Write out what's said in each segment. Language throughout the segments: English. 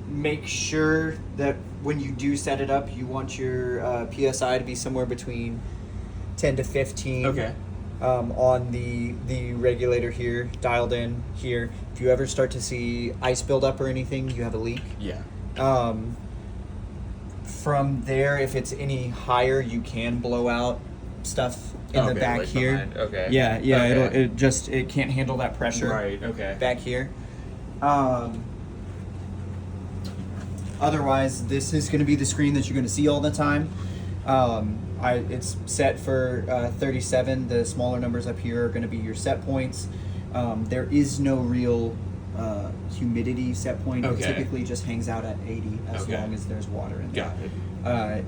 Make sure that when you do set it up, you want your PSI to be somewhere between 10 to 15. Okay. On the regulator here, dialed in here. If you ever start to see ice buildup or anything, you have a leak. Yeah. From there, if it's any higher, you can blow out stuff in the back like here. behind. Okay. Yeah, Okay. it can't handle that pressure. Right. Okay. Back here. Otherwise, this is going to be the screen that you're going to see all the time. It's set for 37. The smaller numbers up here are going to be your set points. There is no real humidity set point. Okay. It typically just hangs out at 80 as Okay. long as there's water in there. Got it.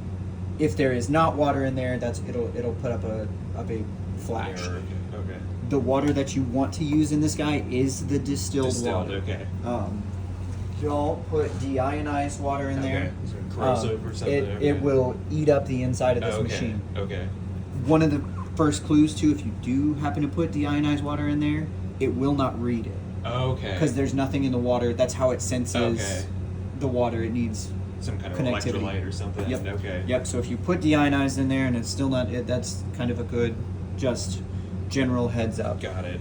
If there is not water in there, it'll put up a big flash. Error. Okay. The water that you want to use in this guy is the distilled water. Okay. Don't put deionized water in there. Okay. So corrosive or something. It will eat up the inside of this okay. machine. Okay. One of the first clues too, if you do happen to put deionized water in there, it will not read it. Okay. Because there's nothing in the water. That's how it senses the water. It needs some kind of connectivity. electrolyte or something. Yep. Okay. Yep. So if you put deionized in there and it's still not it, that's kind of a good, just general heads up. Got it.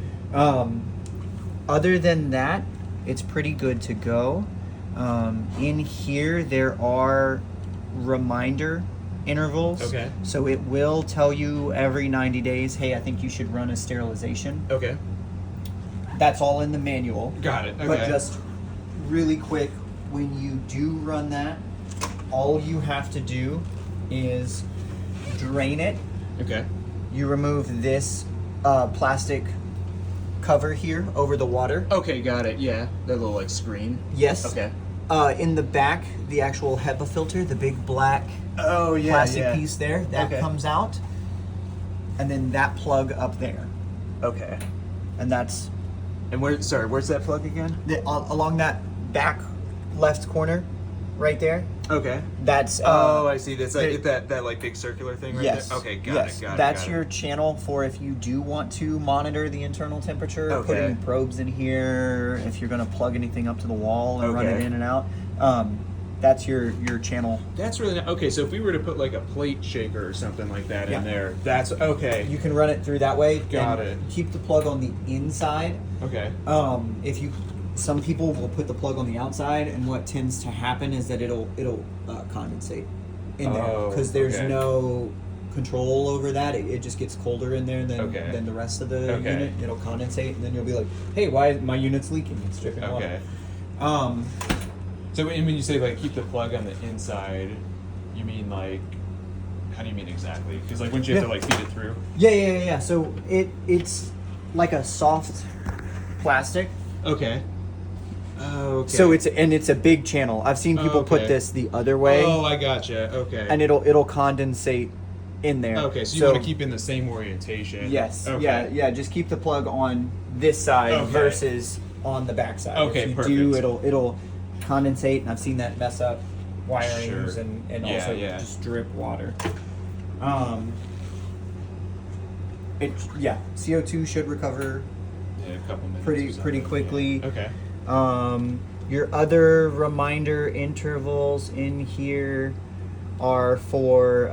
Other than that, it's pretty good to go. In here, there are reminder intervals. Okay. So it will tell you every 90 days, hey, I think you should run a sterilization. Okay. That's all in the manual. Got it. Okay. But just really quick, when you do run that, all you have to do is drain it. Okay. You remove this plastic cover here over the water. Okay, got it. Yeah, that little like screen. Yes. Okay. In the back, the actual HEPA filter, the big black plastic piece there, that comes out. And then that plug up there. Okay. And that's And where's that plug again? along that back left corner right there. Okay. That's I see. That's like that like big circular thing right yes. there. Okay, got yes. it. That's your channel for if you do want to monitor the internal temperature, putting probes in here, if you're going to plug anything up to the wall and run it in and out. That's your channel. That's really okay. So if we were to put like a plate shaker or something like that in there, that's okay. You can run it through that way. Got it. Keep the plug on the inside. Okay. Some people will put the plug on the outside, and what tends to happen is that it'll condensate in there because there's no control over that. It just gets colder in there than the rest of the unit. It'll condensate, and then you'll be like, "Hey, why is my unit's leaking? It's dripping water." So when you say like keep the plug on the inside, you mean like how do you mean exactly? Because like wouldn't you have to like feed it through? Yeah. So it's like a soft plastic. Okay. Oh, okay. So it's a big channel. I've seen people put this the other way. Oh, I gotcha. Okay. And it'll condensate in there. Okay, so you want to keep in the same orientation. Yes. Okay. Yeah. Just keep the plug on this side versus on the back side. Okay, if you do, it'll condensate, and I've seen that mess up wirings and also just drip water. CO2 should recover a couple minutes pretty quickly. Yeah. Okay. Your other reminder intervals in here are for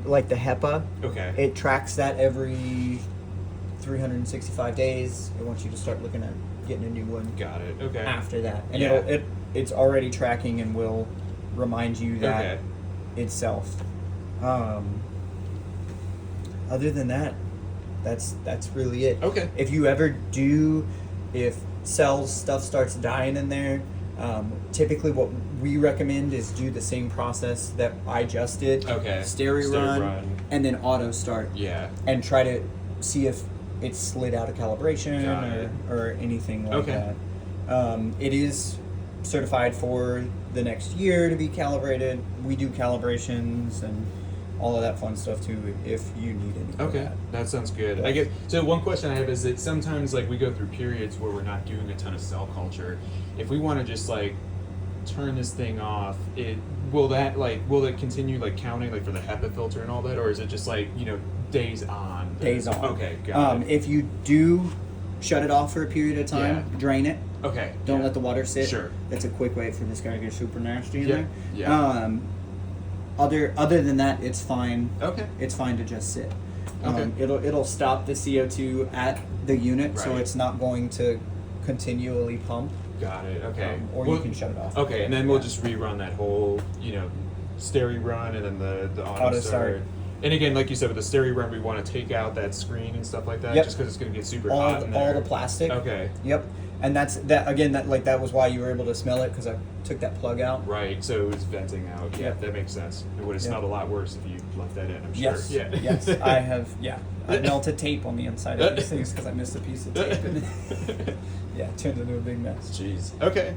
like the HEPA. Okay. It tracks that every 365 days. It wants you to start looking at getting a new one. Got it. Okay. After that, and it's already tracking and will remind you that itself. Other than that, that's really it. Okay. If you ever if cells stuff starts dying in there, typically what we recommend is do the same process that I just did. Okay. Stereo run, and then auto start. Yeah. And try to see if it's slid out of calibration or anything like that. It is certified for the next year to be calibrated. We do calibrations and all of that fun stuff too if you need anything. Okay, that sounds good. I guess so. One question I have is that sometimes like we go through periods where we're not doing a ton of cell culture. If we want to just like turn this thing off, will it continue like counting like for the HEPA filter and all that, or is it just like days on? Days on. Okay, got it. If you do shut it off for a period of time, drain it, Okay. Don't yeah. let the water sit. Sure. That's a quick way for this guy to get super nasty in Yeah. there. Yeah. Other than that, it's fine. Okay. It's fine to just sit. Okay. It'll stop the CO2 at the unit, so Right. it's not going to continually pump. Got it. Okay. Or you can shut it off. Okay, and then we'll Yeah. just rerun that whole, steri run and then the auto start. start. And again, like you said, with the steri run, we want to take out that screen and stuff like that, Yep. just because it's going to get super all hot in there. all the plastic. Okay. Yep. And that was why you were able to smell it, because I took that plug out. Right, so it was venting out. Yeah, Yep. that makes sense. It would have Yep. smelled a lot worse if you left that in, I'm sure. Yes. Yeah. Yes. I have. Yeah. I melted tape on the inside of these things because I missed a piece of tape. And yeah, it turned into a big mess. Jeez. Okay.